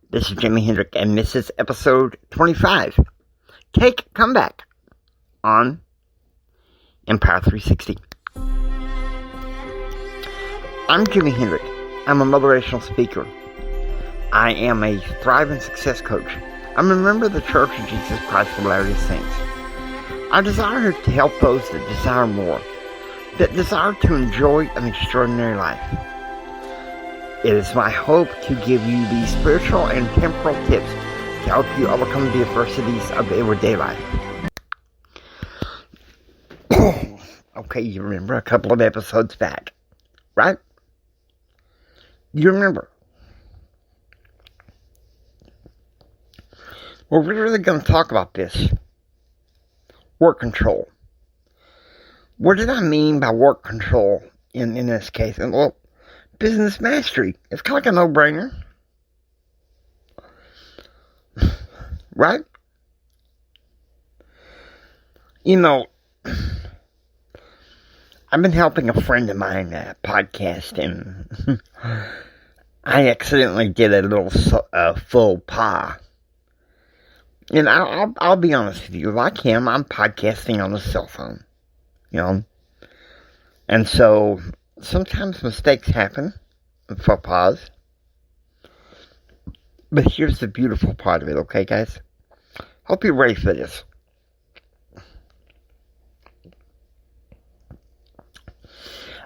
This is Jimi Hendrix, and this is episode 25. Take Comeback on Empire 360. I'm Jimi Hendrix. I'm a motivational speaker. I am a thriving success coach. I'm a member of the Church of Jesus Christ of Latter-day Saints. I desire to help those that desire more, that desire to enjoy an extraordinary life. It is my hope to give you these spiritual and temporal tips to help you overcome the adversities of everyday life. Okay, you remember a couple of episodes back, right? You remember. We're really going to talk about this. Work control. What did I mean by work control in this case? And well, business mastery. It's kind of like a no-brainer. Right? You know, I've been helping a friend of mine podcast, and I accidentally did a little faux pas. And I'll be honest with you, like him, I'm podcasting on a cell phone. You know? And so sometimes mistakes happen, faux pas. But here's the beautiful part of it, okay, guys? Hope you're ready for this.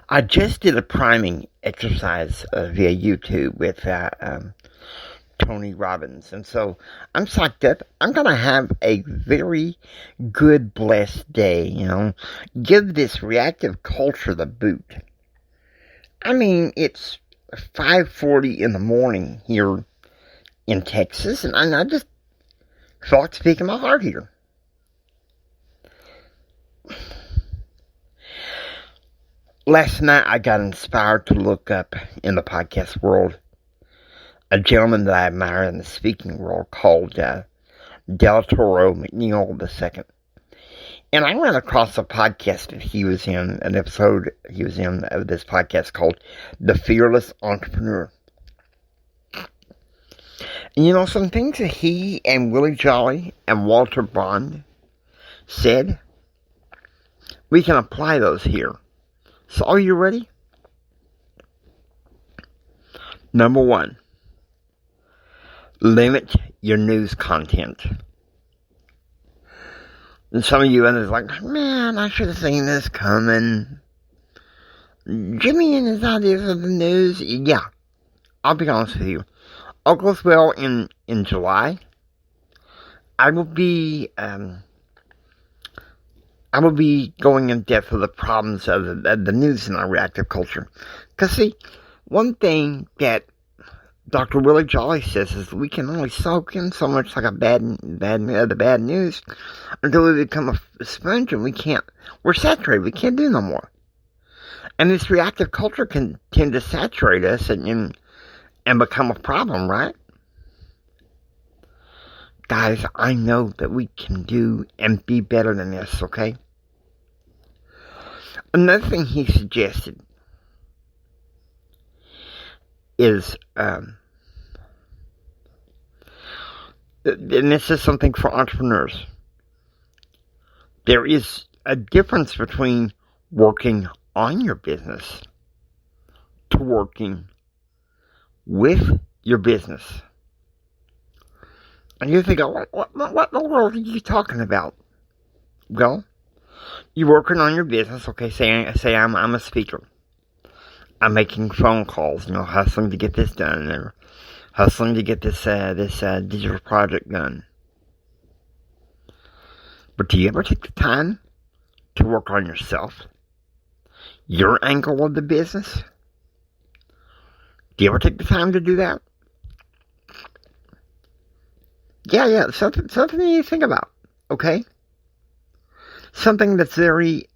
I just did a priming exercise via YouTube with Tony Robbins, and so I'm psyched up. I'm going to have a very good, blessed day, you know. Give this reactive culture the boot. I mean, it's 5:40 in the morning here in Texas, and I just felt like speaking my heart here. Last night, I got inspired to look up in the podcast world a gentleman that I admire in the speaking world called Del Toro McNeil II. And I ran across a podcast that he was in, an episode he was in of this podcast called The Fearless Entrepreneur. And you know, some things that he and Willie Jolly and Walter Bond said, we can apply those here. So are you ready? Number 1. Limit your news content. And some of you others are like, man, I should have seen this coming. Jimmy and his ideas of the news. Yeah, I'll be honest with you. All goes well in July. I will be going in depth with the problems of the news in our reactive culture. Because see, one thing that Dr. Willie Jolly says is we can only soak in so much like the bad news until we become a sponge, and we're saturated, we can't do no more. And this reactive culture can tend to saturate us and become a problem, right? Guys, I know that we can do and be better than this, okay? Another thing he suggested is, and this is something for entrepreneurs. There is a difference between working on your business to working with your business. And you think, what in the world are you talking about? Well, you're working on your business, okay, say I'm a speaker. I'm making phone calls, you know, hustling to get this done, or hustling to get this digital project done. But do you ever take the time to work on yourself? Your angle of the business? Do you ever take the time to do that? Yeah, something you need to think about, okay? Something that's very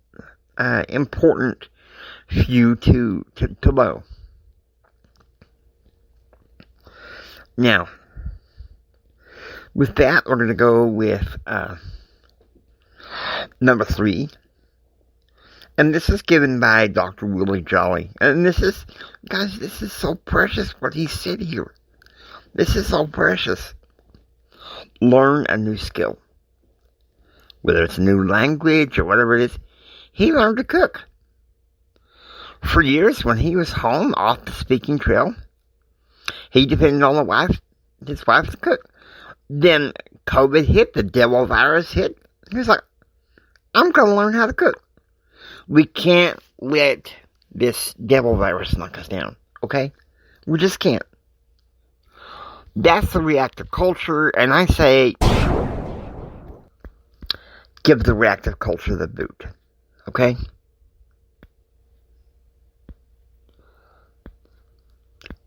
important for you to know. Now, with that, we're going to go with number 3. And this is given by Dr. Willie Jolly. And this is so precious what he said here. This is so precious. Learn a new skill. Whether it's a new language or whatever it is, he learned to cook. For years, when he was home off the speaking trail, he depended on his wife to cook. Then COVID hit, the devil virus hit. He was like, I'm going to learn how to cook. We can't let this devil virus knock us down, okay? We just can't. That's the reactive culture, and I say, give the reactive culture the boot, okay?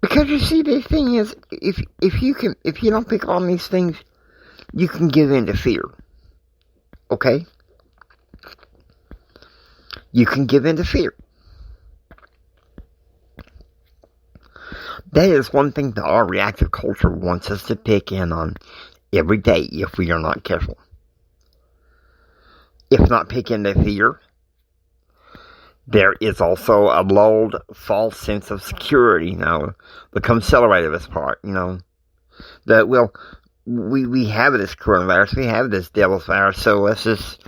Because you see, the thing is, if you don't pick on these things, you can give in to fear, okay? You can give in to fear. That is one thing that our reactive culture wants us to pick in on every day if we are not careful. If not pick into fear, there is also a lulled, false sense of security, the conservativist part, that, well, we have this coronavirus, we have this devil's virus, so let's just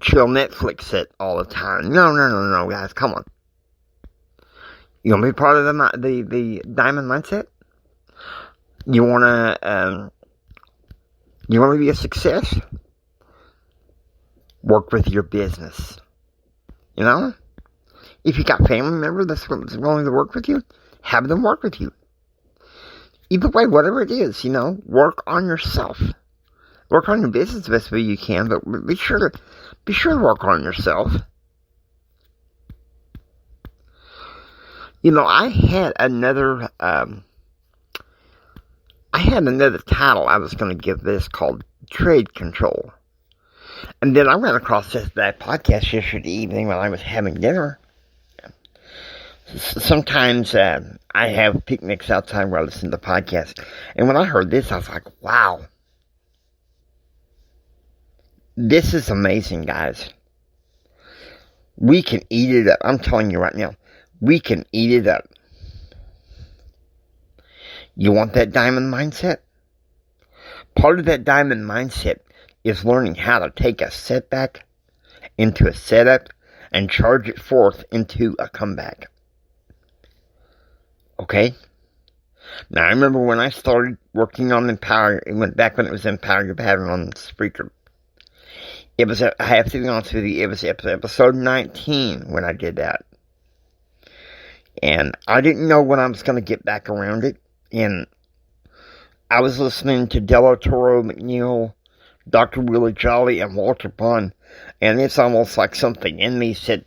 chill Netflix it all the time. No, guys, come on. You want to be part of the diamond mindset? You want to be a success? Work with your business. If you got family members that's willing to work with you, have them work with you. Either way, whatever it is, work on yourself. Work on your business the best way you can, but be sure to work on yourself. I had another title I was going to give this called Trade Control. And then I ran across that podcast yesterday evening when I was having dinner. Sometimes I have picnics outside where I listen to podcasts. And when I heard this, I was like, wow. This is amazing, guys. We can eat it up. I'm telling you right now. We can eat it up. You want that diamond mindset? Part of that diamond mindset is learning how to take a setback into a setup and charge it forth into a comeback. Okay? Now, I remember when I started working on Empower, it went back when it was Empower Your Pattern on Spreaker. I have to be honest with you, it was episode 19 when I did that. And I didn't know when I was going to get back around it. And I was listening to Del Toro, McNeil, Dr. Willie Jolly, and Walter Pond. And it's almost like something in me said,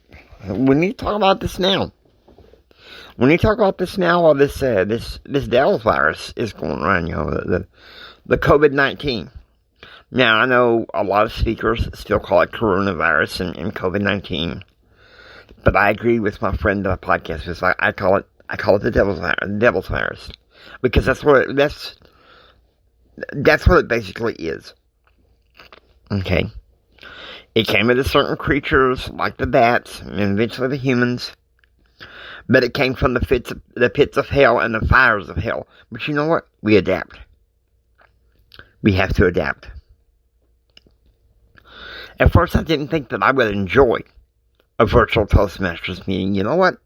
we need to talk about this now. We need to talk about this now while this Devil's virus is going around, the COVID-19. Now, I know a lot of speakers still call it coronavirus and COVID-19. But I agree with my friend on the podcast. It's like I call it the devil's virus, because that's what it basically is. Okay, it came into certain creatures like the bats and eventually the humans, but it came from the pits of hell and the fires of hell. But you know what? We adapt. We have to adapt. At first, I didn't think that I would enjoy a virtual Toastmasters meeting. You know what?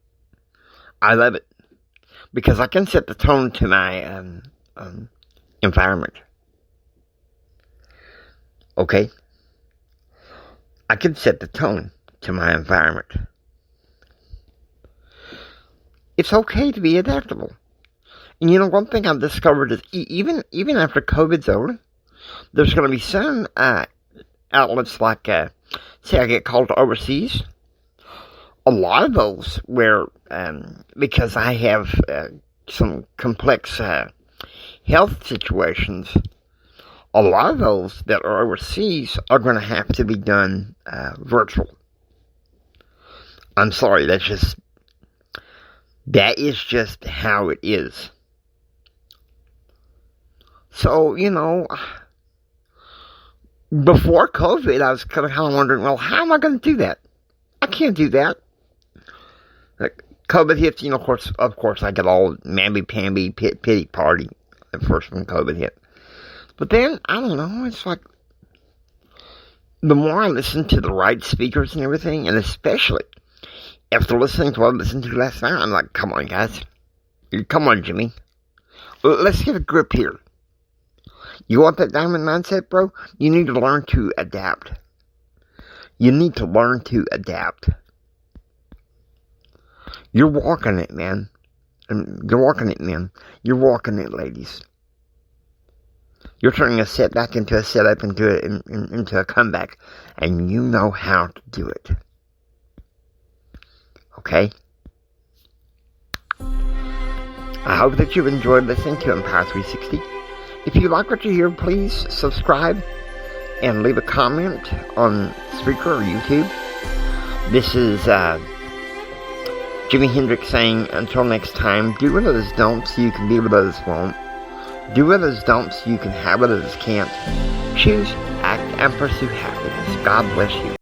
I love it. Because I can set the tone to my environment. Okay? I can set the tone to my environment. It's okay to be adaptable. And one thing I've discovered is even after COVID's over, there's going to be some outlets like, say I get called overseas. A lot of those where, because I have some complex health situations, a lot of those that are overseas are going to have to be done virtual. I'm sorry, that is just how it is. So, before COVID, I was kind of wondering, well, how am I going to do that? I can't do that. Like, COVID hits, of course, I get all mamby-pamby, pity party at first when COVID hit. But then, I don't know, it's like, the more I listen to the right speakers and everything, and especially after listening to what I listened to last night, I'm like, come on, guys. Come on, Jimmy. Let's get a grip here. You want that diamond mindset, bro? You need to learn to adapt. You need to learn to adapt. You're walking it, man. You're walking it, men. You're walking it, ladies. You're turning a setback into a setup, into a comeback. And you know how to do it. Okay? I hope that you've enjoyed listening to Empire 360. If you like what you hear, please subscribe and leave a comment on Spreaker or YouTube. This is Jimi Hendrix saying, until next time, do what others don't so you can be what others won't. Do what others don't so you can have what others can't. Choose, act, and pursue happiness. God bless you.